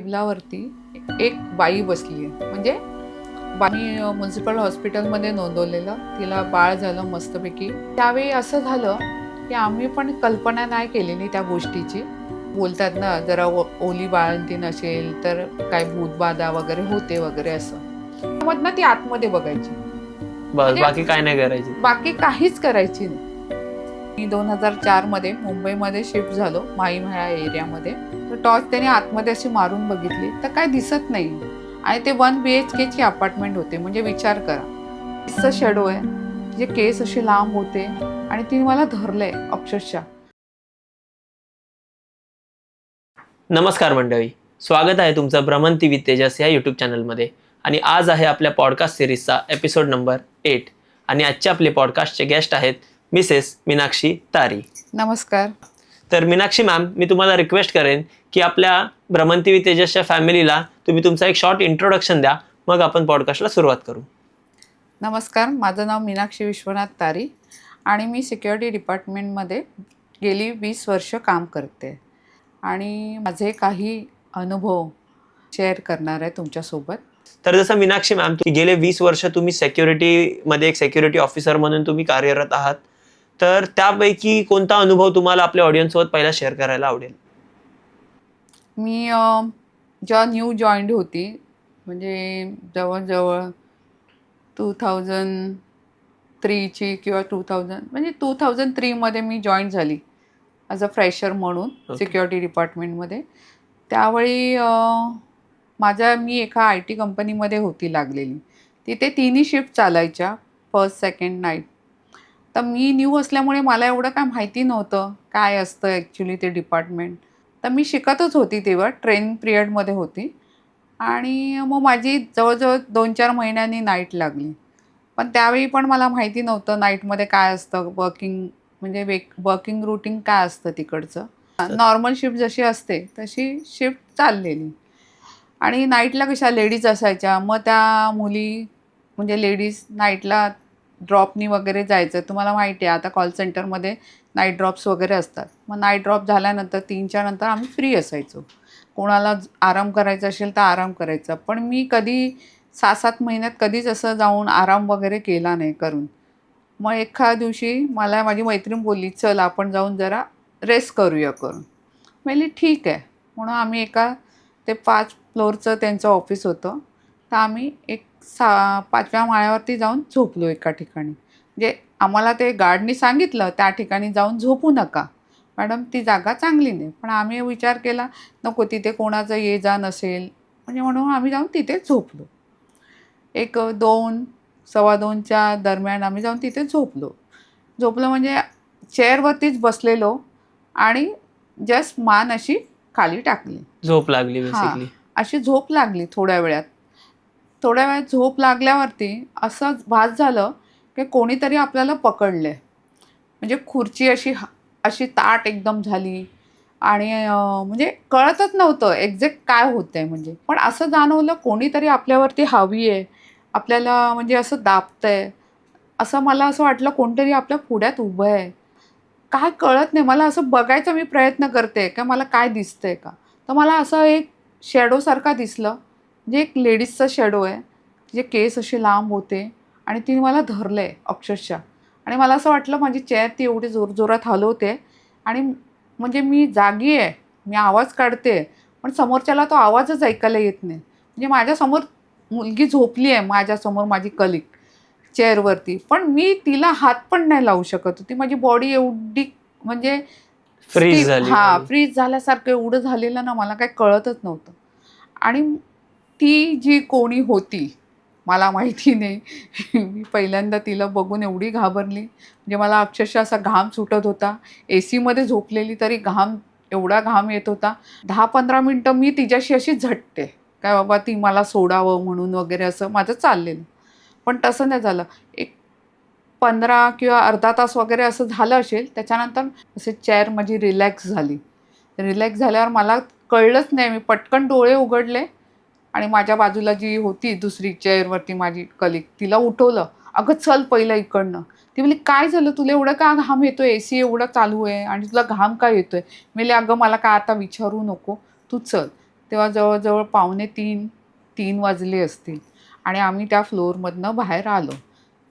टेबलावरती एक बाई बसली आहे. म्हणजे मी म्युन्सिपल हॉस्पिटलमध्ये नोंदवलेलं, तिला बाळ झालं मस्तपैकी. त्यावेळी असं झालं की आम्ही पण कल्पना नाही केलेली त्या गोष्टीची. बोलतात ना, जरा ओली बाळंतीण असेल तर काय भूतबाधा वगैरे होते वगैरे असं. मग ना ती आतमध्ये बघायची, बस, म्हणजे बाकी काय नाही करायची. बाकी काहीच करायची नाही. मी 2004 मध्ये मुंबईमध्ये शिफ्ट झालो, माहीमळा एरियामध्ये. तर टॉर्च त्याने आतमध्ये अशी मारून बघितली तर काय दिसत नाही. आणि ते 1 BHK ची अपार्टमेंट होते. म्हणजे विचार करा, असं शेडो आहे, जे केस असे लांब होते आणि तिने मला धरलंय अक्षरशः. नमस्कार मंडळी, स्वागत आहे तुमचं भ्रमंती विथ तेजस या यूट्यूब चॅनलमध्ये. आणि आज आहे आपल्या पॉडकास्ट सिरीजचा एपिसोड नंबर 8. आणि आजचे आपले पॉडकास्टचे गेस्ट आहेत मिसेस मीनाक्षी तारी. नमस्कार. तर मीनाक्षी मॅम, मी तुम्हाला रिक्वेस्ट करेन की आपल्या भ्रमंती विथ तेजसच्या फॅमिलीला तुम्ही तुमचा एक शॉर्ट इंट्रोडक्शन द्या, मग आपण पॉडकास्टला सुरुवात करू. नमस्कार, माझं नाव मीनाक्षी विश्वनाथ तारी आणि मी सिक्युरिटी डिपार्टमेंटमध्ये गेली 20 वर्ष काम करते. आणि माझे काही अनुभव शेअर करणार आहे तुमच्यासोबत. तर जसं मीनाक्षी मॅम, गेले 20 वर्ष तुम्ही सिक्युरिटीमध्ये एक सिक्युरिटी ऑफिसर म्हणून तुम्ही कार्यरत आहात. तर त्यापैकी कोणता अनुभव तुम्हाला आपल्या ऑडियन्ससोबत पहिला शेअर करायला आवडेल? मी जेव्हा न्यू जॉईंड होती, म्हणजे जवळजवळ 2003ची किंवा 2003मध्ये मी जॉईन झाली ॲज अ फ्रेशर म्हणून सिक्युरिटी डिपार्टमेंटमध्ये. त्यावेळी मी एका IT कंपनीमध्ये होती लागलेली. तिथे 3ही शिफ्ट चालायच्या, फर्स्ट सेकंड नाईट. तर मी न्यू असल्यामुळे मला एवढं काय माहिती नव्हतं काय असतं ॲक्च्युली ते डिपार्टमेंट. तर मी शिकतच होती, तेव्हा ट्रेनिंग पिरियडमध्ये होती. आणि मग माझी जवळजवळ 2-4 महिन्यांनी नाईट लागली. पण त्यावेळी पण मला माहिती नव्हतं नाईटमध्ये काय असतं, म्हणजे वर्किंग रूटीन काय असतं तिकडचं. नॉर्मल शिफ्ट जशी असते तशी शिफ्ट चाललेली. आणि नाईटला कशा लेडीज असायच्या, मग त्या मुली म्हणजे लेडीज नाईटला ड्रॉपनी वगैरे जायचं. तुम्हाला माहिती आहे आता कॉल सेंटरमध्ये नाईट ड्रॉप्स वगैरे असतात. मग नाईट ड्रॉप झाल्यानंतर 3च्या नंतर आम्ही फ्री असायचो. कोणाला आराम करायचा असेल तर आराम करायचा. पण मी कधी 6-7 महिन्यात कधीच असं जाऊन आराम वगैरे केला नाही करून. मग एखाद्या दिवशी मला माझी मैत्रीण बोलली, चल आपण जाऊन जरा रेस्ट करूया करून. म्हणली ठीक आहे. म्हणून आम्ही ते 5 फ्लोअरचं त्यांचं ऑफिस होतं. तर आम्ही 5व्या माळ्यावरती जाऊन झोपलो एका ठिकाणी. म्हणजे आम्हाला ते गार्डनी सांगितलं त्या ठिकाणी जाऊन झोपू नका मॅडम, ती जागा चांगली नाही. पण आम्ही विचार केला नको तिथे कोणाचं ये जा नसेल, म्हणजे म्हणून आम्ही जाऊन तिथे झोपलो. एक 2-2:15च्या दरम्यान आम्ही जाऊन तिथे झोपलो म्हणजे चेअरवरतीच बसलेलो आणि जस्ट मान अशी खाली टाकली. झोप लागली हां, बेसिकली. अशी झोप लागली थोड्या वेळात. थोड्या वेळात झोप लागल्यावरती असं भास झालं की कोणीतरी आपल्याला पकडलं आहे. म्हणजे खुर्ची अशी ताठ एकदम झाली आणि म्हणजे कळतच नव्हतं एक्झॅक्ट काय होतंय म्हणजे. पण असं जाणवलं कोणीतरी आपल्यावरती हावी आहे, आपल्याला म्हणजे असं दाबतंय. असं मला असं वाटलं कोणतरी आपल्या पुढ्यात उभं आहे. काय कळत नाही. मला असं बघायचा मी प्रयत्न करते का मला काय दिसतंय का? तर मला असं एक शॅडोसारखा दिसलं. म्हणजे एक लेडीजचा शॅडो आहे, जे केस असे लांब होते आणि तिने मला धरलंय अक्षरशः. आणि मला असं वाटलं माझी चेअर ती एवढी जोरजोरात हलवते आणि म्हणजे मी जागी आहे, मी आवाज काढते, पण समोरच्याला तो आवाजच ऐकायला येत नाही. म्हणजे माझ्यासमोर मुलगी झोपली आहे, माझ्यासमोर माझी कलीग चेअरवरती. पण मी तिला हात पण नाही लावू शकत होती. माझी बॉडी एवढी म्हणजे फ्रीज झाली बॉडी. फ्रीज झाल्यासारखं एवढं झालेलं ना, मला काही कळतच नव्हतं. आणि ती जी कोणी होती मला माहिती नाही. मी पहिल्यांदा तिला बघून एवढी घाबरली, म्हणजे मला अक्षरशः असा घाम सुटत होता. ACमध्ये झोपलेली तरी एवढा घाम येत होता. 10-15 मिनटं मी तिच्याशी अशी झटते, काय बाबा ती मला सोडावं म्हणून वगैरे असं माझं चाललेलं. पण तसं नाही झालं. एक 15 किंवा अर्धा तास वगैरे असं झालं असेल. त्याच्यानंतर असे चेअर माझी रिलॅक्स झाली. रिलॅक्स झाल्यावर मला कळलंच नाही. मी पटकन डोळे उघडले आणि माझ्या बाजूला जी होती दुसरी चेअरवरती माझी कलीग, तिला उठवलं. "अगं चल पहिलं इकडनं." ती म्हणली, "काय झालं? तुला एवढं का घाम येतोय? AC एवढा चालू आहे आणि तुला घाम का येतोय?" मी म्हणले, "अगं मला काय आता विचारू नको. तू चल." तेव्हा जवळजवळ 2:45-3 वाजले असतील आणि आम्ही त्या फ्लोअरमधनं बाहेर आलो.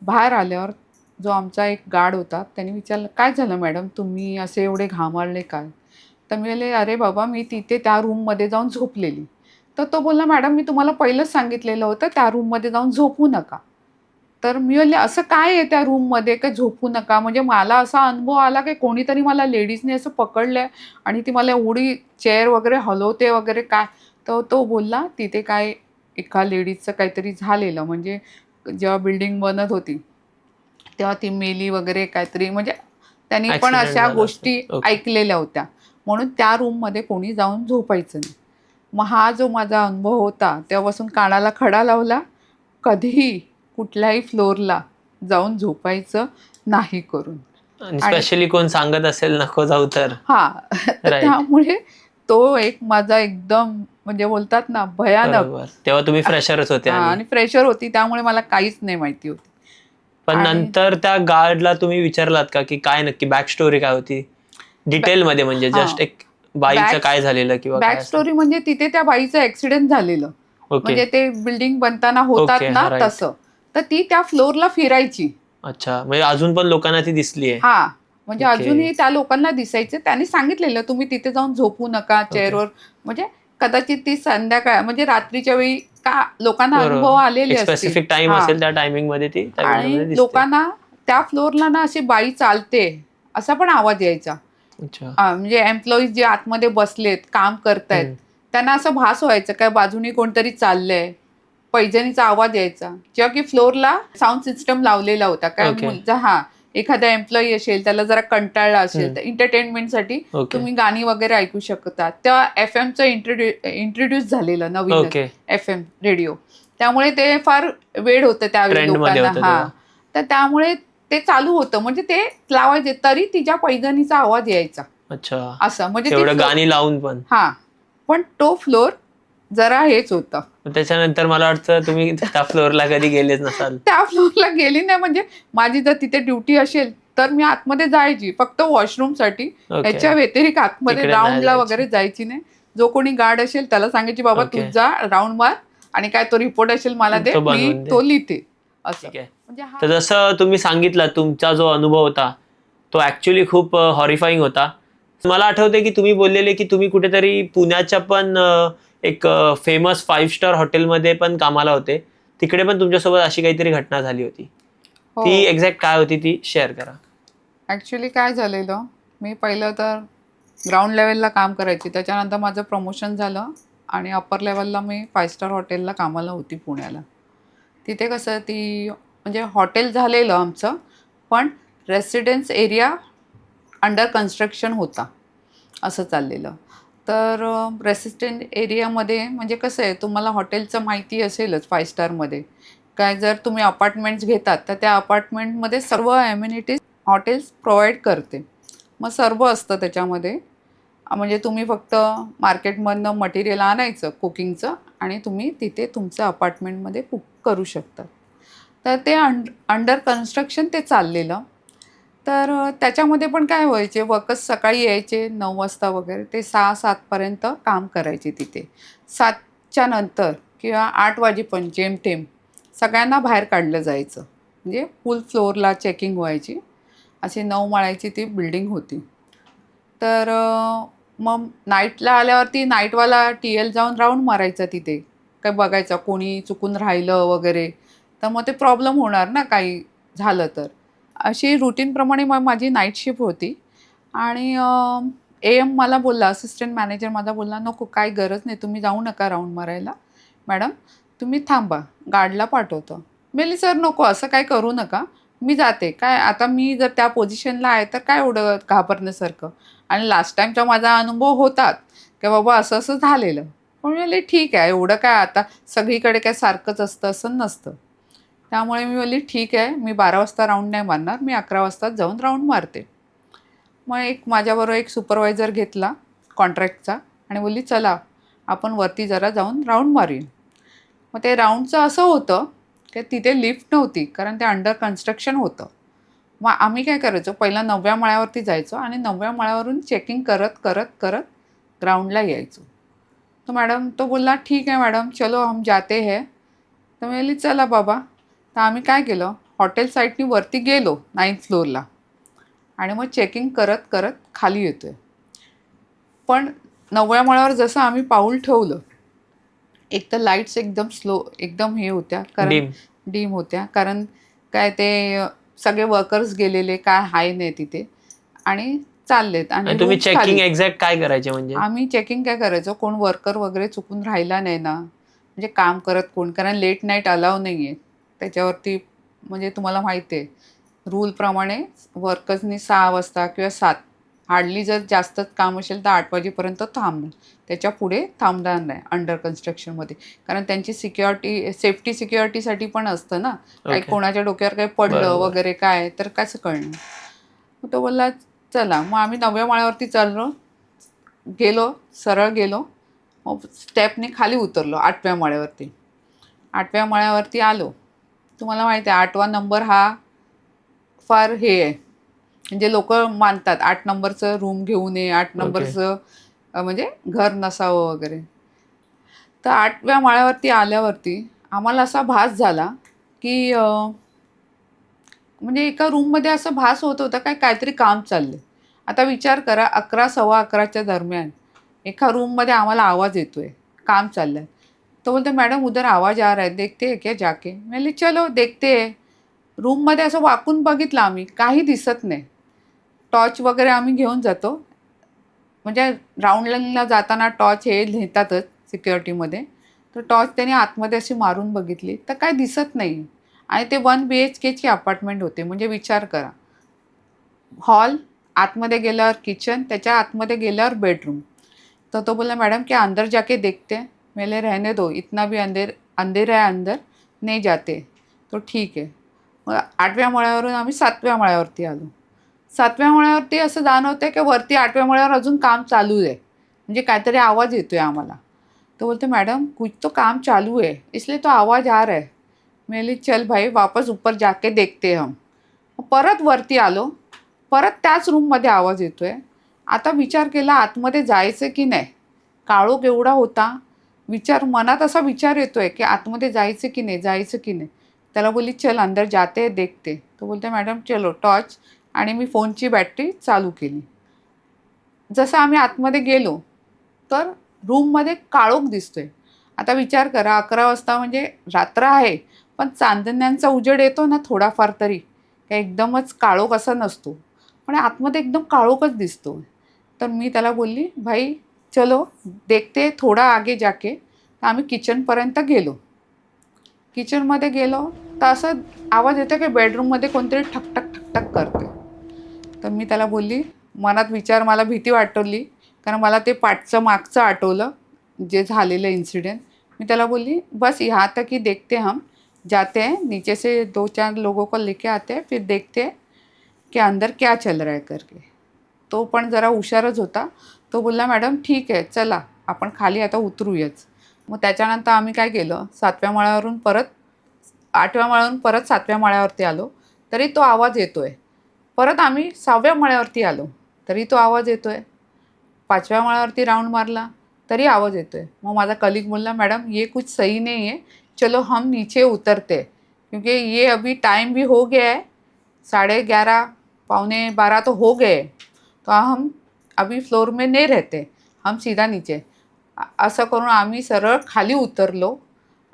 बाहेर आल्यावर जो आमचा एक गार्ड होता त्याने विचारलं, काय झालं मॅडम, तुम्ही असे एवढे घामारले काय? तर मी बोलले, अरे बाबा मी तिथे त्या रूममध्ये जाऊन झोपलेली. तर तो बोलला, मॅडम मी तुम्हाला पहिलंच सांगितलेलं होतं त्या रूममध्ये जाऊन झोपू नका. तर मी बोलले, असं काय आहे त्या रूममध्ये की झोपू नका? म्हणजे मला असा अनुभव आला की कोणीतरी मला लेडीजने असं पकडलंय आणि ती मला एवढी चेअर वगैरे हलवते वगैरे काय. तर तो बोलला, तिथे काय एका लेडीजचं काहीतरी झालेलं, म्हणजे जेव्हा बिल्डिंग बनत होती तेव्हा ती मेली वगैरे काहीतरी, म्हणजे त्यांनी पण ऍक्सिडेंट अशा झाला असेल. गोष्टी ओके. ऐकलेल्या होत्या. म्हणून त्या रूममध्ये कोणी जाऊन झोपायचं नाही. मग हा जो माझा अनुभव होता तेव्हापासून कानाला खडा लावला, कधीही कुठल्याही फ्लोअरला जाऊन झोपायचं नाही करून. आणि आणि स्पेशली कोण सांगत असेल नको जाऊ तर. हां, तर राईट. त्यामुळे तो एक माझा एकदम, म्हणजे बोलतात ना भयानक. बरोबर. तेव्हा तुम्ही फ्रेशरच होते हां, आणि आणि फ्रेशर होती त्यामुळे मला काहीच नाही माहिती होती. पण आणि नंतर त्या गार्डला तुम्ही विचारलात का, की काय नक्की बॅक स्टोरी काय होती? डिटेलमध्ये म्हणजे हां, जस्ट एक बाईचं बॅक काय झालेलं किंवा काय बॅक असं? स्टोरी म्हणजे तिथे त्या बाईचं ॲक्सिडेंट झालेलं. ओके. म्हणजे ते बिल्डिंग बनताना होतात ओके. ना हां, राईट. तसं. तर ती त्या फ्लोअरला फिरायची. अच्छा. म्हणजे अजून पण लोकांना ती दिसलीये. हां, म्हणजे ओके. अजूनही त्या लोकांना दिसायचे. त्यांनी सांगितलेलं, तुम्ही तिथे जाऊन झोपू नका ओके. चेअरवर. म्हणजे कदाचित ती संध्याकाळ, म्हणजे रात्रीच्या वेळी का लोकांना अनुभव बरोबर. आलेले एक असतील. स्पेसिफिक टाईम हां, असेल त्या टायमिंगमध्ये ती त्या आणि विंडोमध्ये दिसते. लोकांना त्या फ्लोअरला ना अशी बाई चालते, असा पण आवाज यायचा. अच्छा. म्हणजे एम्प्लॉईज जे आतमध्ये बसलेत, काम करतायत, हं. त्यांना असं भास व्हायचं काय बाजूनी कोणतरी चाललंय. पैंजणीचा आवाज यायचा. जेव्हा की फ्लोअरला साउंड सिस्टम लावलेला होता. काय ओके. हां, एखादा एम्प्लॉयी असेल, त्याला जरा कंटाळला असेल, हं. तर एंटरटेनमेंटसाठी ओके. तुम्ही गाणी वगैरे ऐकू शकता. तेव्हा एफ-एमचं इंट्रोड्यूस झालेलं नवीनच, ओके. FM radio. त्यामुळे ते फार वेड होतं त्यावेळी ट्रेंडमध्ये लोकांना. होतं हां, तेव्हा. तर त्यामुळे ते चालू होतं. म्हणजे ते लावायचे तरी तिच्या पैंजणीचा आवाज यायचा. अच्छा. असं म्हणजे ती एवढं गाणी लावून पण. हां, पण तो फ्लोअर जरा हेच होतं. मग त्याच्यानंतर मला वाटतं तुम्ही त्या फ्लोअरला कधी गेलेच नसाल. त्या फ्लोअरला गेली नाही, म्हणजे माझी जर तिथे ड्युटी असेल, तर मी आतमध्ये जायची फक्त वॉशरूमसाठी. ओके. ह्याच्या व्यतिरिक्त आतमध्ये तिकडे नाही राउंडला जायची. वगैरे जायची नाही. जो कोणी गार्ड असेल त्याला सांगायची, बाबा तू ओके. जा राउंड मार आणि काय तो रिपोर्ट असेल मला दे, तो मी बनवून दे. तो लिहिते. असं. ठीक आहे. म्हणजे हा तर जसं तुम्ही सांगितलं तुमचा जो अनुभव होता, तो ॲक्चुअली खूप हॉरिफाईंग होता. मला आठवतंय की तुम्ही बोललेले की तुम्ही कुठेतरी पुण्याच्या पण एक फेमस 5 स्टार हॉटेलमध्ये पण कामाला होते. तिकडे पण तुमच्यासोबत अशी काहीतरी घटना झाली होती. हो. ती एक्झॅक्ट काय होती ती शेअर करा? ॲक्च्युअली काय झालेलं, मी पहिलं तर ग्राउंड लेवलला काम करायची. त्याच्यानंतर माझं प्रमोशन झालं आणि अप्पर लेवलला मी 5 स्टार हॉटेलला कामाला होती पुण्याला. तिथे कसं म्हणजे हॉटेल झालेलं आमचं, पण रेसिडेन्स एरिया अंडर कन्स्ट्रक्शन होता, असं चाललेलं. तर रेसिडेंट एरियामध्ये म्हणजे कसं आहे, तुम्हाला हॉटेलचं माहिती असेलच 5 स्टारमध्ये. काय जर तुम्ही अपार्टमेंट्स घेतात, तर त्या अपार्टमेंटमध्ये सर्व ॲम्युनिटीज हॉटेल्स प्रोव्हाईड करते. मग सर्व असतं त्याच्यामध्ये. म्हणजे तुम्ही फक्त मार्केटमधनं मटेरियल आणायचं कुकिंगचं आणि तुम्ही तिथे तुमचं अपार्टमेंटमध्ये कुक करू शकता. तर ते अंडर कन्स्ट्रक्शन ते चाललेलं. तर त्याच्यामध्ये पण काय व्हायचे, वर्कर्स सकाळी यायचे 9 वाजता वगैरे, ते 6-7 पर्यंत काम करायचे तिथे. 7च्या नंतर किंवा 8 वाजेपर्यंत जेमतेम सगळ्यांना बाहेर काढलं जायचं. म्हणजे फुल फ्लोअरला चेकिंग व्हायची. अशी 9 माळ्याची ती बिल्डिंग होती. तर मग नाईटला आल्यावरती नाईटवाला टी-एल जाऊन राउंड मारायचा तिथे. काय बघायचा कोणी चुकून राहिलं वगैरे, तर मग ते प्रॉब्लेम होणार ना काही झालं तर. अशी रुटीनप्रमाणे मग माझी नाईट शिफ्ट होती आणि एएम मला बोलला, असिस्टंट मॅनेजर माझा बोलला, "नको काही गरज नाही, तुम्ही जाऊ नका राउंड मारायला. मॅडम तुम्ही थांबा, गार्डला पाठवतो." मी म्हणली, "सर नको, असं काही करू नका. मी जाते. काय आता मी जर त्या पोझिशनला आहे तर काय एवढं घाबरण्यासारखं." आणि लास्ट टाईमचा माझा अनुभव होताच, की बाबा असं-असं झालेलं. पण मी म्हणले, "ठीक आहे, एवढं काय आता सगळीकडे काय सारखंच असतं असं नसतं." त्यामुळे मी बोलली, "ठीक आहे, मी 12 वाजता राउंड नाही मारणार, मी 11 वाजता जाऊन राउंड मारते." मग माझ्याबरोबर एक सुपरवायझर घेतला कॉन्ट्रॅक्टचा आणि बोलली, "चला, आपण वरती जरा जाऊन राउंड मारूया." मग ते राउंडचं असं होतं, की तिथे लिफ्ट नव्हती, कारण ते अंडर कन्स्ट्रक्शन होतं. मग आम्ही काय करायचो, पहिला 9व्या माळ्यावरती जायचो आणि 9व्या माळ्यावरून चेकिंग करत, करत, करत ग्राउंडला यायचो. तो मैडम तो बोलला ठीक आहे मॅडम चलो हम जाते है. तर मी बोलली चला बाबा. तर आम्ही काय केलं हॉटेल साईडनी वरती गेलो 9th फ्लोअरला आणि मग चेकिंग करत करत खाली येतोय. पण 9व्या माळ्यावर जसं आम्ही पाऊल ठेवलं एक तर लाईट्स एकदम स्लो एकदम हे होत्या कारण Dim. डीम होत्या कारण काय ते सगळे वर्कर्स गेलेले काय हाय नाही तिथे आणि चाललेत आणि आणि तुम्ही rooms चेकिंग खाली. एक्झॅक्ट काय करायचे म्हणजे? आम्ही चेकिंग काय करायचो कोण वर्कर वगैरे चुकून राहिला नाही ना म्हणजे काम करत कोण कारण लेट नाईट अलाव नाही आहे त्याच्यावरती म्हणजे तुम्हाला माहिती आहे रूलप्रमाणे वर्कर्सनी 6 वाजता किंवा 7 हार्डली जर जास्तच काम असेल तर 8 वाजेपर्यंत थांबणार त्याच्या पुढे थांबणार नाही अंडर कन्स्ट्रक्शनमध्ये कारण त्यांची सेफ्टी सिक्युरिटीसाठी पण असतं ना काही Okay. कोणाच्या डोक्यावर काही पडलं बरोबर. वगैरे काय तर कसं कळणार. मग तो बोलला चला मग आम्ही 9व्या माळ्यावरती चाललो गेलो सरळ गेलो मग स्टेपने खाली उतरलो 8व्या माळ्यावरती. 8व्या माळ्यावरती आलो. तुम्हाला माहिती आहे 8वा नंबर हा फार हे आहे म्हणजे लोक मानतात 8 नंबरचं रूम घेऊ नये 8 ओके. नंबरचं म्हणजे घर नसावं वगैरे. तर 8व्या माळ्यावरती आल्यावरती आम्हाला असा भास झाला की म्हणजे एका रूममध्ये असं भास होत होता काय काहीतरी काम चाललंय. आता विचार करा 11 सव्वा 11च्या दरम्यान एका रूममध्ये आम्हाला आवाज येतोय काम चाललंय. तो बोलतो मॅडम उधर आवाज आ रहा है देखते है क्या जाके. मी म्हणली चलो देखते है. रूममध्ये असं वाकून बघितलं आम्ही काही दिसत नाही. टॉर्च वगैरे आम्ही घेऊन जातो म्हणजे राऊंडला जाताना टॉर्च हे नेतातच सिक्युरिटीमध्ये. तर टॉर्च त्याने आतमध्ये अशी मारून बघितली तर काय दिसत नाही आणि ते 1 BHKची अपार्टमेंट होते म्हणजे विचार करा. हॉल आतमध्ये गेल्यावर किचन त्याच्या आतमध्ये गेल्यावर बेडरूम. तर तो बोला मैडम क्या अंदर जाके देखते हैं. मैंने रहने दो इतना भी अंधेरा है अंदर नहीं जाते. तो ठीक आहे. मग 8व्या माळ्यावरून आम्ही 7व्या माळ्यावरती आलो. 7व्या माळ्यावरती असं जाणवतंय की वरती 8व्या माळ्यावर अजून काम चालू आहे म्हणजे काहीतरी आवाज येतोय आम्हाला. तो बोलते मैडम कुछ तो काम चालू है इसलिए तो आवाज आ रहा है. मैं बोली चल भाई वापस ऊपर जाके देखते हम. परत वरती आलो परत त्याच रूममध्ये आवाज येतोय. आता विचार केला आतमध्ये जायचं की नाही. काळोख एवढा होता मनात असा विचार येतोय की आतमध्ये जायचं की नाही जायचं की नाही. त्याला बोलली चल अंदर जाते देखते. तो बोलते मॅडम चलो टॉर्च आणि मी फोनची बॅटरी चालू केली. जसं आम्ही आतमध्ये गेलो तर रूममध्ये काळोख दिसतोय. आता विचार करा 11 वाजता म्हणजे रात्र आहे पण चांदण्यांचा उजेड येतो ना थोडाफार तरी काही एकदमच काळोख असा नसतो पण आतमध्ये एकदम काळोखच दिसतो. तर मी त्याला बोलली भाई चलो देखते थोडा आगे जाके. तर आम्ही किचनपर्यंत गेलो. किचनमध्ये गेलो तर असं आवाज येतो की बेडरूममध्ये कोणतरी ठकठक ठकठक करते. तर मी त्याला बोलली मनात विचार मला भीती वाटवली कारण मला ते पाठचं मागचं आठवलं जे झालेलं इन्सिडेंट. मी त्याला बोलली बस यहाँ तक ही देखते हम जाते हैं नीचे से 2-4 लोगों को लेके आते हैं फिर देखते हैं कि अंदर क्या चल रहा है करके. तो पण जरा हुशारच होता. तो बोलला मॅडम ठीक आहे चला आपण खाली आता उतरूयाच. मग त्याच्यानंतर आम्ही काय केलं 7व्या माळ्यावरून परत 8व्या माळ्यावरून परत 7व्या माळ्यावरती आलो तरी तो आवाज येतोय. परत आम्ही 6व्या माळ्यावरती आलो तरी तो आवाज येतोय. 5व्या माळ्यावरती राऊंड मारला तरी आवाज येतोय. मग माझा कलीग बोलला मॅडम ये कुछ सही नहीं है चलो हम नीचे उतरते क्योंकि ये अभी टाइम भी हो गया है 11:30 पौने 12 तो हो गए तो हम अभी फ्लोर में नहीं रहते हम सीधा नीचे. असं करून आम्ही सरळ खाली उतरलो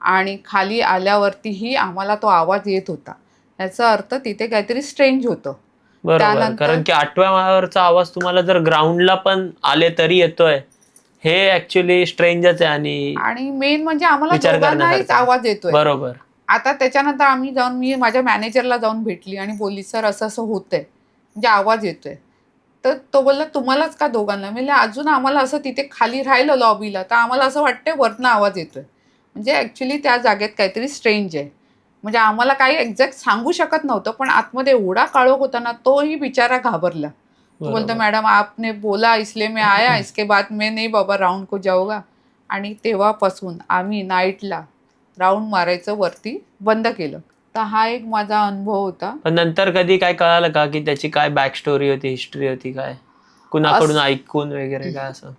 आणि खाली आल्यावरतीही आम्हाला तो आवाज येत होता. याचा अर्थ तिथे काहीतरी स्ट्रेंज होतं. बरोबर. त्यानंतर कारण की 8व्या माळ्यावरचा आवाज तुम्हाला जर ग्राउंडला पण आले तरी येतोय हे ऍक्च्युली स्ट्रेंजच आहे आणि मेन म्हणजे आम्हाला विचार दोघांनाहीच करण्यासारखं आहे. आवाज येतोय. बरोबर. आता त्याच्यानंतर आम्ही जाऊन मी माझ्या मॅनेजरला जाऊन भेटली आणि बोलली सर असं असं होतंय म्हणजे आवाज येतोय. तर तो बोलला तुम्हालाच का दोघांना. म्हणजे अजून आम्हाला असं तिथे खाली राहिलं लॉबीला तर आम्हाला असं वाटतंय वरनं आवाज येतोय म्हणजे ॲक्च्युली त्या जागेत काहीतरी स्ट्रेंज आहे. म्हणजे आम्हाला काही एक्झॅक्ट सांगू शकत नव्हतं पण आतमध्ये एवढा काळोख होता ना तोही बिचारा घाबरला. तो बोलतो बरोबर. मॅडम आपने बोला इसलिए मैं आया इसके बाद मैं नहीं बाबा राउंड को जाऊंगा. आणि तेव्हापासून आम्ही नाईटला राऊंड मारायचं वरती बंद केलं. तर हा एक माझा अनुभव होता. पण नंतर कधी काय कळालं का की त्याची काय बॅक स्टोरी होती हिस्ट्री होती काय कुणाकडून ऐकून वगैरे काय असं?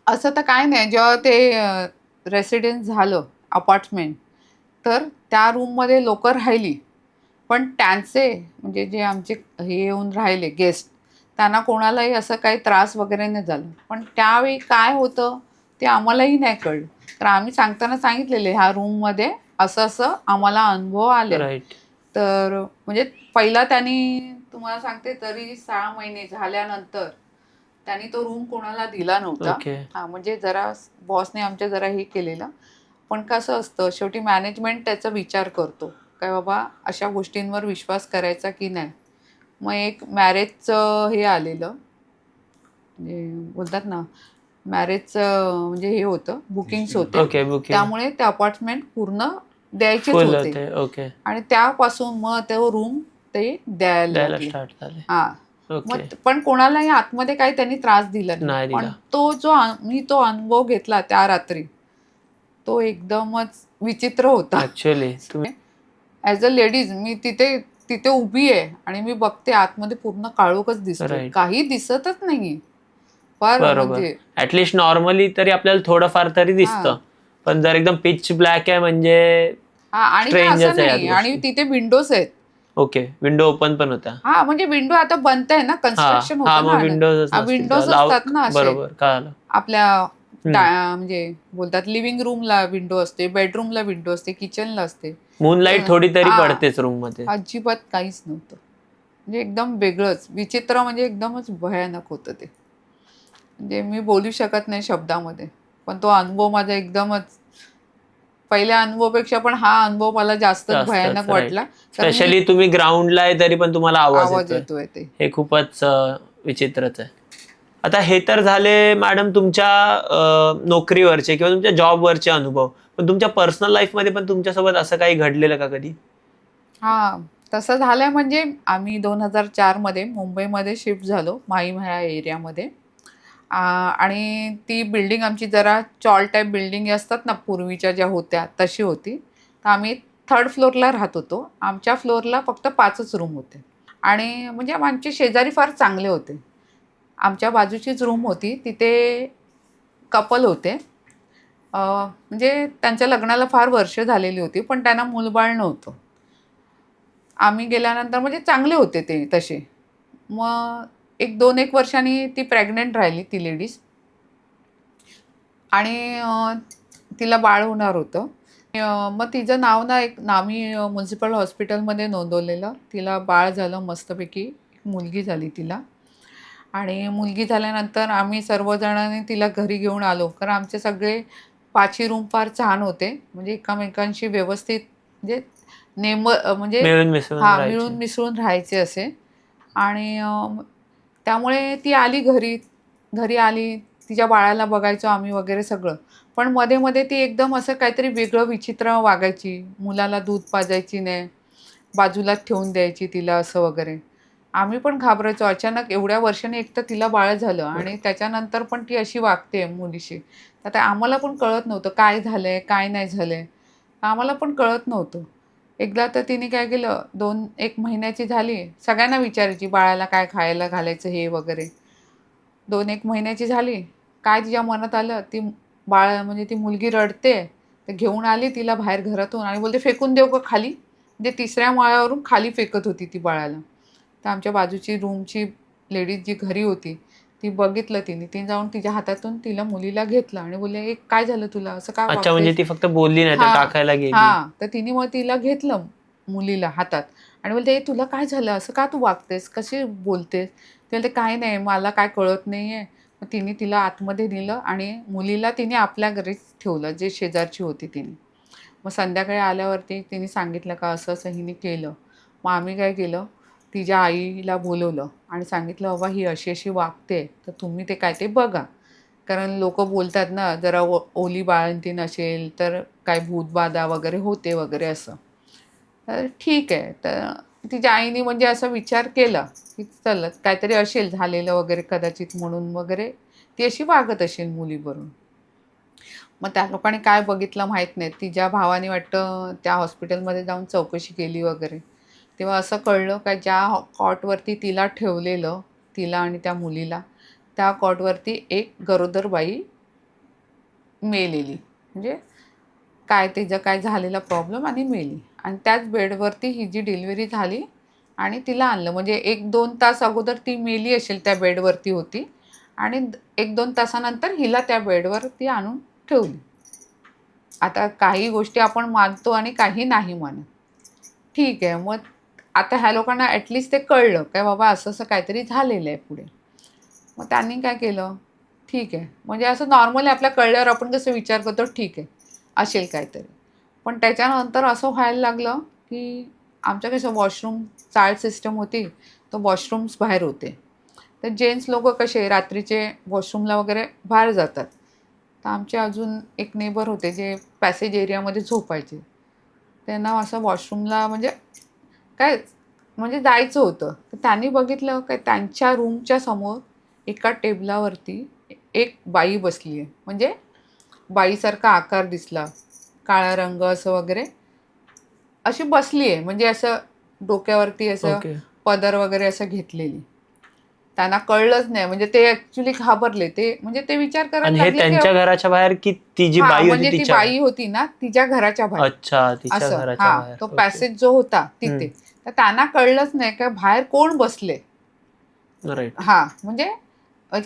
असं तर काय नाही. जेव्हा ते रेसिडेन्स झालं अपार्टमेंट, तर त्या रूममध्ये लोकं राहिली. पण त्यांचे म्हणजे जे आमचे हे येऊन राहिले गेस्ट, त्यांना कोणालाही असं काही त्रास वगैरे नाही झाला. पण त्यावेळी काय होतं ते आम्हालाही नाही कळलं. तर आम्ही सांगताना सांगितलेले ह्या रूममध्ये असं-असं आम्हाला अनुभव आले. राईट. तर म्हणजे पहिला त्यांनी तुम्हाला सांगते तरी 6 महिने झाल्यानंतर त्यांनी तो रूम कोणाला दिला नव्हता. ओके. हां, म्हणजे जरा बॉसने आमच्या जरा हे केलेलं. पण कसं असतं शेवटी मॅनेजमेंट त्याचा विचार करतो. काय बाबा अशा गोष्टींवर विश्वास करायचा की नाही. मग एक मॅरेजचं हे आलेलं, म्हणजे बोलतात ना मॅरेजचं म्हणजे हे होतं, बुकिंग्स होते. ओके. बुकिंग त्यामुळे ते अपार्टमेंट पूर्ण द्यायचेच फुल होते होते. ओके. आणि त्यापासून मग तो रूम ते द्यायला द्यायला लागले. स्टार्ट झाले. हां. मग ओके. पण कोणालाही आतमध्ये काही त्यांनी त्रास दिला नाही. नाही पण दिला. मी तो अनुभव घेतला त्या रात्री, तो एकदमच विचित्र होता. ॲक्चुअली तुम्ही ॲज अ लेडीज मी तिथे तिथे उभी आहे आणि मी बघते आतमध्ये पूर्ण काळोखच दिसतोय. राईट. काही दिसतच नाहीये. फार बरोबर. म्हणजे ॲटलीस्ट नॉर्मली तरी आपल्याला थोडंफार तरी हां. दिसतं. पण जर एकदम पिच ब्लॅक आहे म्हणजे हां आणि ना असं स्ट्रेंजच आहे याच नाही आणि गोष्टी. तिथे विंडोज आहेत. ओके. विंडो ओपन पण होत्या. हां, म्हणजे विंडो आता बनतंय ना, हां. कन्स्ट्रक्शन हां, होतं मग ना. विंडोजच नसतील तेव्हा. विंडोज असतात ना असे. बरोबर कळालं. आपल्या हं. म्हणजे बोलतात लिव्हिंग रूमला विंडो असते, बेडरूमला विंडो असते, किचनला असते. मूनलाईट तर थोडी तरी हां, पडतेच रूममध्ये. अजिबात काहीच नव्हतं. म्हणजे एकदम वेगळंच, विचित्र म्हणजे एकदमच भयानक होतं ते. म्हणजे मी बोलू शकत नाही शब्दामध्ये. पण तो अनुभव माझा एकदमच पहिल्या अनुभवापेक्षा पण हा अनुभव मला जास्तच जास्तच भयानक राईट. वाटला. कारण मी स्पेशली तुम्ही ग्राउंडला आहे तरी पण तुम्हाला आवाज आवाज येतोय. येतोय ते. हे खूपच विचित्रच आहे. आता हे तर झाले मॅडम तुमच्या नोकरीवरचे किंवा तुमच्या जॉबवरचे अनुभव. पण तुमच्या पर्सनल लाईफमध्ये पण तुमच्यासोबत असं काही घडलेलं का कधी? हां, तसं झालंय म्हणजे आम्ही 2004 मध्ये मुंबईमध्ये शिफ्ट झालो, माहीम ह्या एरियामध्ये. आणि ती बिल्डिंग आमची जरा चॉल टाइप बिल्डिंग असतात ना, पूर्वीच्या ज्या होत्या तशी होती. तर आम्ही 3rd फ्लोअरला राहत होतो. आमच्या फ्लोअरला फक्त 5च रूम होते आणि म्हणजे आमचे शेजारी फार चांगले होते. आमच्या बाजूचीच रूम होती. तिथे कपल होते. म्हणजे त्यांच्या लग्नाला फार वर्ष झालेली होती, पण त्यांना मूलबाळ नव्हतं. आम्ही गेल्यानंतर म्हणजे चांगले होते ते तसे. मग एक 2-1 वर्षांनी ती प्रेग्नंट राहिली ती लेडीज आणि तिला बाळ होणार होतं. मग तिचं नाव ना एक नामी म्युनिसिपल हॉस्पिटलमध्ये नोंदवलेलं. तिला बाळ झालं मस्तपैकी. एक मुलगी झाली तिला आणि मुलगी झाल्यानंतर आम्ही सर्वजणांनी तिला घरी घेऊन आलो. कारण आमचे सगळे 5ही रूम फार छान होते. म्हणजे एकमेकांशी व्यवस्थित म्हणजे म्हणजे मिळून मिसळून हां, राहायचे. मिळून मिसळून राहायचे असे आणि त्यामुळे ती आली घरी. घरी आली, तिच्या बाळाला बघायचो आम्ही वगैरे सगळं. पण मध्ये-मध्ये ती एकदम असं काहीतरी वेगळं विचित्र वागायची. मुलाला दूध पाजायची नाही, बाजूलाच ठेवून द्यायची तिला असं वगैरे. आम्ही पण घाबरायचो. अचानक एवढ्या वर्षांनी एकतर तिला बाळ झालं आणि बरोबर. त्याच्यानंतर पण ती अशी वागते मुलीशी. तर आता आम्हाला पण कळत नव्हतं काय झालंय, काय नाही झालंय. आम्हाला पण कळत नव्हतं. एकदा तर तिने काय केलं 1 महिन्याची झाली, सगळ्यांना विचारायची बाळाला काय खायला घालायचं हे वगैरे. 2-1 महिन्याची झाली, काय तिच्या मनात आलं, ती बाळ म्हणजे ती मुलगी रडते, तर घेऊन आली तिला बाहेर घरातून आणि बोलते, "फेकून देऊ का खाली?" म्हणजे 3ऱ्या माळ्यावरून खाली फेकत होती ती बाळाला. तर आमच्या बाजूची रूमची लेडीज जी घरी होती, ती बघितलं तिने. तिने जाऊन तिच्या हातातून तिला मुलीला घेतलं आणि बोलले, "ए काय झालं तुला? असं का अच्छा म्हणजे वागतेस?" ती फक्त बोलली नाही तर हां, टाकायला गेली. हां. तर तिने मग तिला घेतलं मुलीला हातात आणि बोलते, "ए तुला काय झालं? असं का तू वागतेस? कशी बोलतेस?" ती म्हणते, "काही नाही, मला काय कळत नाहीये." मग तिने तिला आतमध्ये नेलं आणि मुलीला तिने आपल्या घरीच ठेवलं, जे शेजारची होती तिने. मग संध्याकाळी आल्यावरती तिने सांगितलं का असं-असं हिने केलं. मग आम्ही काय केलं, तिच्या आईला बोलवलं आणि सांगितलं, "बाबा ही अशी-अशी वागते, तर तुम्ही ते काय ते बघा." कारण लोकं बोलतात ना, जरा ओली बाळंतीण असेल, तर काय भूतबाधा वगैरे होते वगैरे असं. तर ठीक आहे. तर तिच्या आईने म्हणजे असा विचार केला, की चला काहीतरी असेल झालेलं वगैरे कदाचित म्हणून वगैरे ती अशी वागत असेल मुलीबरोबर. मग त्या लोकांनी काय बघितलं माहीत नाही. तिच्या भावाने वाटतं त्या हॉस्पिटलमध्ये जाऊन चौकशी केली वगैरे. तेव्हा असं कळलं का ज्या कॉटवरती तिला ठेवलेलं, तिला आणि त्या मुलीला, त्या कॉटवरती एक गरोदर बाई मेलेली. म्हणजे काय तिचं काय झालेला प्रॉब्लेम आणि मेली. आणि त्याच बेडवरती ही जी डिलिव्हरी झाली आणि तिला आणलं. म्हणजे 1-2 तास अगोदर ती मेली असेल त्या बेडवरती होती आणि 1-2 तासानंतर हिला त्या बेडवरती आणून ठेवली. आता काही गोष्टी आपण मानतो आणि काही नाही मानत. ठीक आहे. मग आता ह्या लोकांना ॲटलीस्ट ते कळलं, काय बाबा असं-असं काहीतरी झालेलं आहे पुढे. मग त्यांनी काय केलं, ठीक आहे. म्हणजे असं नॉर्मली आपल्या कळल्यावर आपण कसं विचार करतो, ठीक आहे, असेल काहीतरी. पण त्याच्यानंतर असं व्हायला लागलं, की आमच्या कसं वॉशरूम चाळ सिस्टम होती, तर वॉशरूम्स बाहेर होते. तर जेंट्स लोकं कसे रात्रीचे वॉशरूमला वगैरे बाहेर जातात. तर आमचे अजून एक नेबर होते, जे पॅसेज एरियामध्ये झोपायचे. त्यांना असं वॉशरूमला म्हणजे काय म्हणजे जायचं होतं. तर त्यांनी बघितलं काय त्यांच्या रूमच्या समोर एका टेबलावरती एक बाई बसली आहे. म्हणजे बाईसारखा आकार दिसला, काळा रंग असं वगैरे, अशी बसली आहे. म्हणजे असं डोक्यावरती असं ओके. पदर वगैरे असं घेतलेली. त्यांना कळलंच नाही. म्हणजे ते ॲक्चुअली घाबरले. ते म्हणजे ते विचार करायला आणि हे लागले, की त्यांच्या घराच्या बाहेर की ती जी हां, बाई होती म्हणजे ती तिच्या? बाई होती ना, तिच्या घराच्या बाहेर. अच्छा, तिच्या असं घराच्या हां, बाहेर. तो ओके. पॅसेज जो होता हम्म. तिथे. तर त्यांना कळलंच नाही की बाहेर कोण बसले. राईट. हां, म्हणजे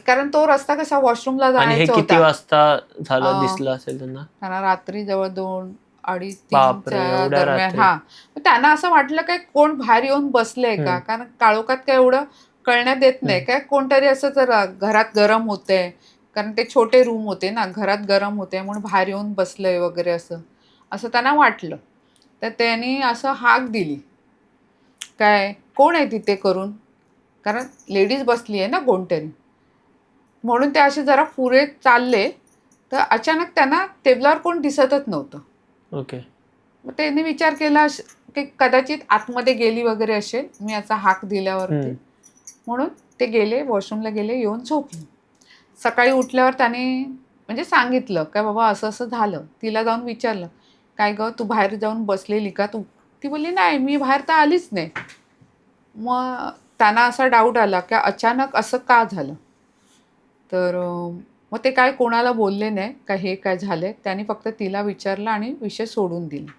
कारण तो रस्ता कसा वॉशरूमला आणि हे जायचा किती होता. वाजता अ, झालं दिसलं असेल त्यांना? त्यांना रात्री जवळ 2, 2:30, बापरे, 3च्या एवढ्या दरम्यान रात्री? हां. मग त्यांना असं वाटलं काय कोण बाहेर येऊन बसलंय का? हम्म. कारण काळोखात काय एवढं कळण्यात येत नाही. हम्म. काय कोणतरी असं जर घरात गरम होतंय, कारण ते छोटे रूम होते ना, घरात गरम होतंय म्हणून बाहेर येऊन बसलंय वगैरे असं. असं त्यांना वाटलं. तर त्यांनी असं हाक दिली. काय, "कोण आहे तिथे?" करून. कारण लेडीज बसली आहे ना कोणतरी. म्हणून ते असे जरा पुढे चालले, तर अचानक त्यांना टेबलावर कोण दिसतच नव्हतं. ओके. मग त्यांनी विचार केला की कदाचित आतमध्ये गेली वगैरे असेल, मी याचा हाक दिल्यावरती. हम्म. म्हणून ते गेले, वॉशरूमला गेले, येऊन झोपले. सकाळी उठल्यावर त्याने म्हणजे सांगितलं, "काय बाबा असं-असं झालं." तिला जाऊन विचारलं, "काय गं, तू बाहेर जाऊन बसलेली का तू?" ती बोलली, "नाही, मी बाहेर तर आलीच नाही." मग त्यांना असा डाऊट आला, की अचानक असं का झालं? तर मग ते काय कोणाला बोलले नाही, का हे काय झालंय. त्यांनी फक्त तिला विचारलं आणि विषय सोडून दिला.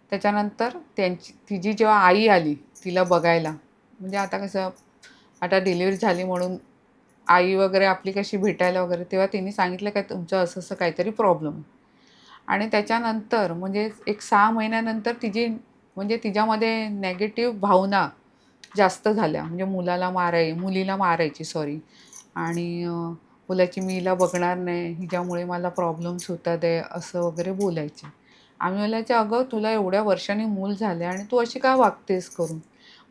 त्याच्यानंतर तिची जेव्हा आई आली तिला बघायला, म्हणजे आता कसं आता डिलिव्हरी झाली म्हणून आई वगैरे आपली कशी भेटायला वगैरे, तेव्हा तिने सांगितलं, "काय तुमचं असं-असं काहीतरी प्रॉब्लेम आहे." आणि त्याच्यानंतर म्हणजे एक 6 महिन्यानंतर म्हणजे तिच्यामध्ये निगेटिव्ह भावना जास्त झाल्या. म्हणजे मुलीला मारायची सॉरी. आणि बोलायची, "मी हिला बघणार नाही, हिच्यामुळे मला प्रॉब्लेम्स होतात आहे," असं वगैरे बोलायचे. आम्ही बोलायचो, "अगं तुला एवढ्या वर्षांनी मूल झालंय आणि तू अशी का वागतेस करून?"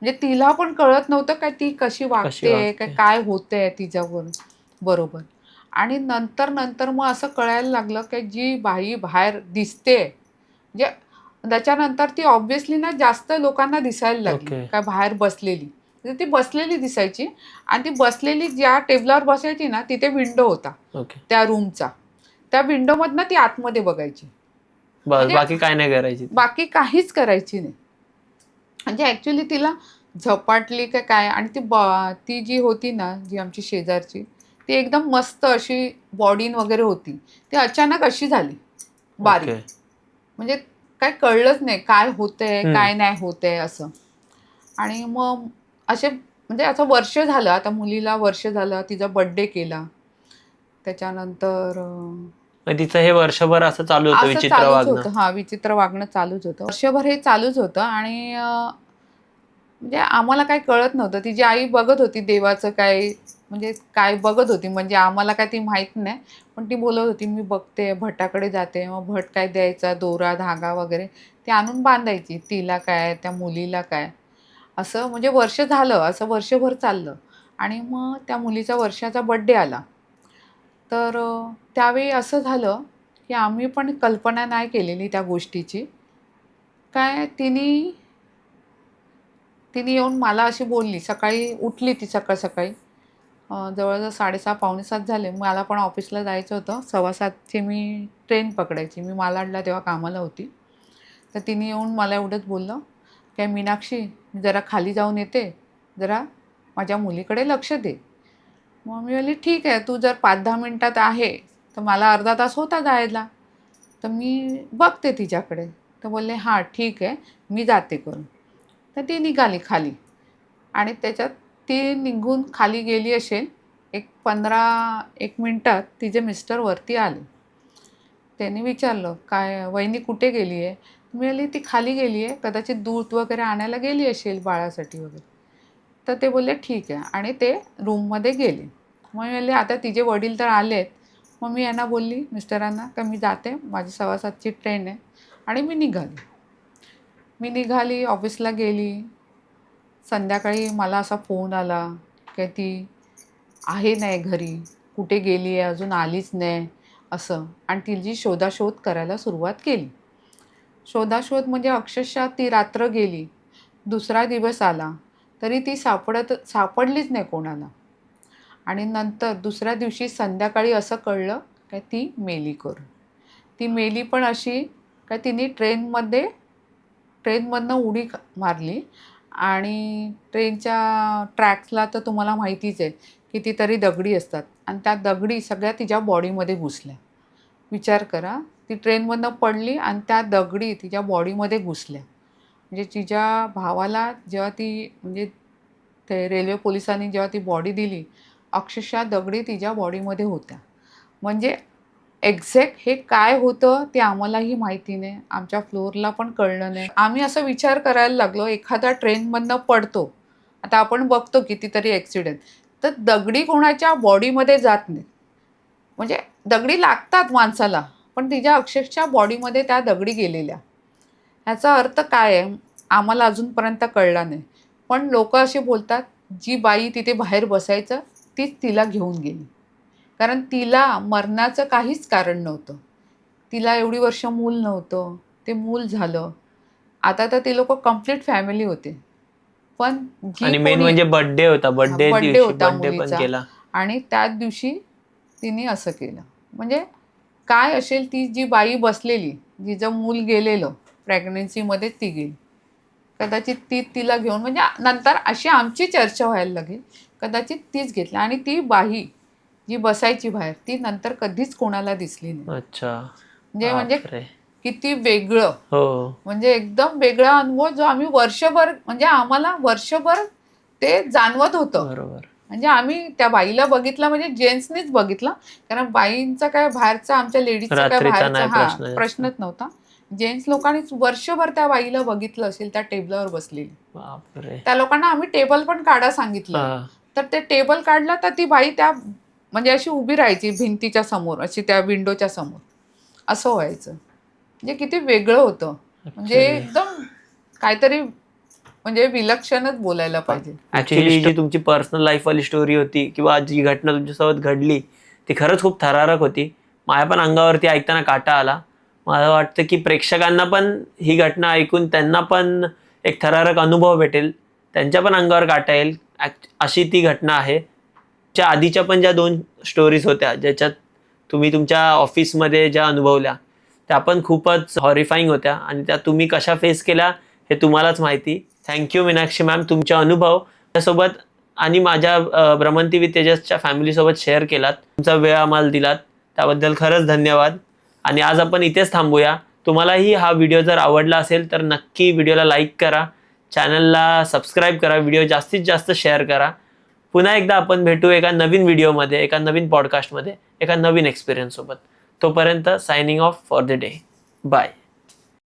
म्हणजे तिला पण कळत नव्हतं काय ती कशी कशी वागते, काय वागते? काय होतंय तिच्याबरोबर बरोबर. आणि नंतर मग असं कळायला लागलं, की जी बाई बाहेर दिसते, म्हणजे त्याच्यानंतर ती ऑब्व्हियसली ना जास्त लोकांना दिसायला लागली, ओके. काय बाहेर बसलेली. तर ती बसलेली दिसायची आणि ती बसलेली ज्या टेबलावर बसायची ना, तिथे विंडो होता ओके. त्या रूमचा. त्या विंडोमधनं ती आतमध्ये बघायची. बस म्हणजे बाकी काय नाही करायची ती? बाकी काहीच करायची नाही. म्हणजे ॲक्चुअली तिला झपाटली का काय आणि ती जी होती ना, जी आमची शेजारची, ती एकदम मस्त अशी बॉडीन वगैरे होती. ती अचानक अशी झाली, बारीक. ओके. म्हणजे काही कळलंच नाही काय होतंय, हम्म. काय नाही होतंय असं. आणि मग असे म्हणजे असं वर्ष झालं, आता मुलीला वर्ष झालं, तिचा बर्थडे केला. त्याच्यानंतर मग तिचं हे वर्षभर असं चालू होतं असं विचित्र चालूच वागणं? होतं. हां, विचित्र वागणं चालूच होतं. वर्षभर हे चालूच होतं आणि म्हणजे आम्हाला काही कळत नव्हतं. तिची आई बघत होती देवाचं काय म्हणजे काय बघत होती. म्हणजे आम्हाला काय ती माहीत नाही. पण ती बोलत होती, "मी बघते, भटाकडे जाते." मग भट काय द्यायचा दोरा, धागा वगैरे ते आणून बांधायची. तिला काय, त्या मुलीला काय. असं म्हणजे वर्ष झालं, असं वर्षभर चाललं आणि मग त्या मुलीचा वर्षाचा बर्थडे आला. तर त्यावेळी असं झालं, की आम्ही पण कल्पना नाही केलेली त्या गोष्टीची. काय तिने येऊन मला अशी बोलली, सकाळी उठली ती सकाळ-सकाळी. जवळ-जवळ 6:30 पावणे 7 झाले. मला पण ऑफिसला जायचं होतं. 6:15ची मी ट्रेन पकडायची. मी मालाडला तेव्हा कामाला होती. तर तिने येऊन मला एवढंच बोललं, "काय मीनाक्षी, मी जरा खाली जाऊन येते. जरा माझ्या मुलीकडे लक्ष दे." मग मी बोलली, "ठीक आहे, तू जर 5-10 मिनिटात आहे, तर मला अर्धा तास होता जायला. तर मी बघते तिच्याकडे. तर बोलले हां ठीक आहे, मी जाते करून. तर ती निघाली खाली आणि त्याच्यात ती निघून खाली गेली असेल. एक 15 मिनिटात तिचे मिस्टर वरती आले. त्यांनी विचारलं, "काय वहिनी कुठे गेली आहे?" मी म्हणाली, "ती खाली गेली आहे, कदाचित दूध वगैरे आणायला गेली असेल बाळासाठी वगैरे." तर ते बोलले, "ठीक आहे." आणि ते रूममध्ये गेले. मग मी म्हणले, "आता तिचे वडील तर आलेत." मग मी यांना बोलली मिस्टरांना, का "मी जाते, माझी 6:15ची ट्रेन आहे." आणि मी निघाली, ऑफिसला गेली. संध्याकाळी मला असा फोन आला, की ती आहे नाही घरी, कुठे गेली आहे, अजून आलीच नाही असं. आणि तिची शोधाशोध करायला सुरुवात केली. शोधाशोध म्हणजे अक्षरशः ती रात्र गेली, दुसरा दिवस आला, तरी ती सापडलीच नाही कोणाला. आणि नंतर दुसऱ्या दिवशी संध्याकाळी असं कळलं, की ती मेली करून. ती मेली पण अशी, का तिने ट्रेनमधनं उडी मारली आणि ट्रेनच्या ट्रॅक्सला तर तुम्हाला माहितीच आहे, कितीतरी दगडी असतात आणि त्या दगडी सगळ्या तिच्या बॉडीमध्ये घुसल्या. विचार करा, ती ट्रेनमधनं पडली आणि त्या दगडी तिच्या बॉडीमध्ये घुसल्या. म्हणजे तिच्या भावाला जेव्हा ती म्हणजे ते रेल्वे पोलिसांनी जेव्हा ती बॉडी दिली, अक्षरशः दगडी तिच्या बॉडीमध्ये होत्या. म्हणजे एक्झॅक्ट हे काय होतं ते आम्हालाही माहिती नाही. आमच्या फ्लोअरला पण कळलं नाही. आम्ही असा विचार करायला लागलो, एखादा ट्रेनमधनं पडतो. आता आपण बघतो कितीतरी ॲक्सिडेंट. तर दगडी कोणाच्या बॉडीमध्ये जात नाहीत. म्हणजे दगडी लागतात माणसाला, पण तिच्या अक्षरशः बॉडीमध्ये त्या दगडी गेलेल्या. ह्याचा अर्थ काय आहे? आम्हाला अजूनपर्यंत कळला नाही. पण लोकं असे बोलतात, जी बाई तिथे बाहेर बसायचं, तीच तिला घेऊन गेली. कारण तिला मरण्याचं काहीच कारण नव्हतं. तिला एवढी वर्ष मूल नव्हतं. ते मूल झालं. आता तर ते लोकं कंप्लीट फॅमिली होते. पण जी आणि मेन कोणी म्हणजे बर्थडे होता, बर्थडे बर्थडे दिवशी होता बर्थडे पण मुलीचा केला. आणि त्याच दिवशी तिने असं केलं. म्हणजे काय असेल ती जी बाई बसलेली, जिचं मूल गेलेलं, प्रेग्नन्सीमध्येच ती गेली. कदाचित ती तिला घेऊन म्हणजे नंतर अशी आमची चर्चा व्हायला लागली. कदाचित तीच घेतली आणि ती बाई जी बसायची बाहेर, ती नंतर कधीच कोणाला दिसली नाही. अच्छा. म्हणजे बापरे. किती वेगळं. हो. म्हणजे एकदम वेगळा अनुभव जो आम्ही वर्षभर म्हणजे आम्हाला वर्षभर ते जाणवत होतं. बरोबर. म्हणजे आम्ही त्या बाईला बघितलं म्हणजे जेंट्सनीच बघितलं. कारण बाईंचा काय बाहेरचा आमच्या लेडीजचा काय रात्रीचा बाहेरचा नाही प्रश्न जास्त. प्रश्नच नव्हता. जेंट्स लोकांनीच वर्षभर त्या बाईला बघितलं असेल त्या टेबलावर बसलेली. बापरे. त्या लोकांना आम्ही टेबल पण काढा सांगितलं. हा. तर ते टेबल काढलं तर ती बाई त्या म्हणजे अशी उभी राहायची भिंतीच्या समोर, अशी त्या विंडोच्या समोर. असं व्हायचं. म्हणजे किती वेगळं होतं. म्हणजे Actually. एकदम काहीतरी म्हणजे विलक्षणच बोलायला पाहिजे. ऍक्च्युली जी तुमची पर्सनल लाईफवाली स्टोरी होती किंवा जी घटना तुमच्यासोबत घडली ती खरंच खूप थरारक होती. माझ्या पण अंगावरती ऐकताना काटा आला. मला वाटतं की प्रेक्षकांना पण ही घटना ऐकून त्यांना पण एक थरारक अनुभव भेटेल, त्यांच्या पण अंगावर काटा येईल. अशी ती घटना आहे. त्या आधीच्या पण ज्या 2 स्टोरीज होत्या ज्याच्यात तुम्ही तुमच्या ऑफिसमध्ये ज्या अनुभवल्या त्या पण खूपच हॉरिफाईंग होत्या आणि त्या तुम्ही कशा फेस केल्या हे तुम्हालाच माहिती. थँक्यू मीनाक्षी मॅम, तुमचे अनुभव त्यासोबत आणि माझ्या भ्रमंती विथ तेजसच्या फॅमिलीसोबत शेअर केलात. तुमचा वेळ आम्हाला दिलात त्याबद्दल खरंच धन्यवाद. आणि आज आपण इथेच थांबूया. तुम्हालाही हा व्हिडिओ जर आवडला असेल तर नक्की व्हिडिओला लाईक करा, चॅनलला सबस्क्राईब करा, व्हिडिओ जास्तीत जास्त शेअर करा. पुन्हा एकदा आपण भेटू एका नवीन व्हिडिओमध्ये, एका नवीन पॉडकास्टमध्ये, एका नवीन एक्सपिरियन्स सोबत. तोपर्यंत signing off for the day. Bye.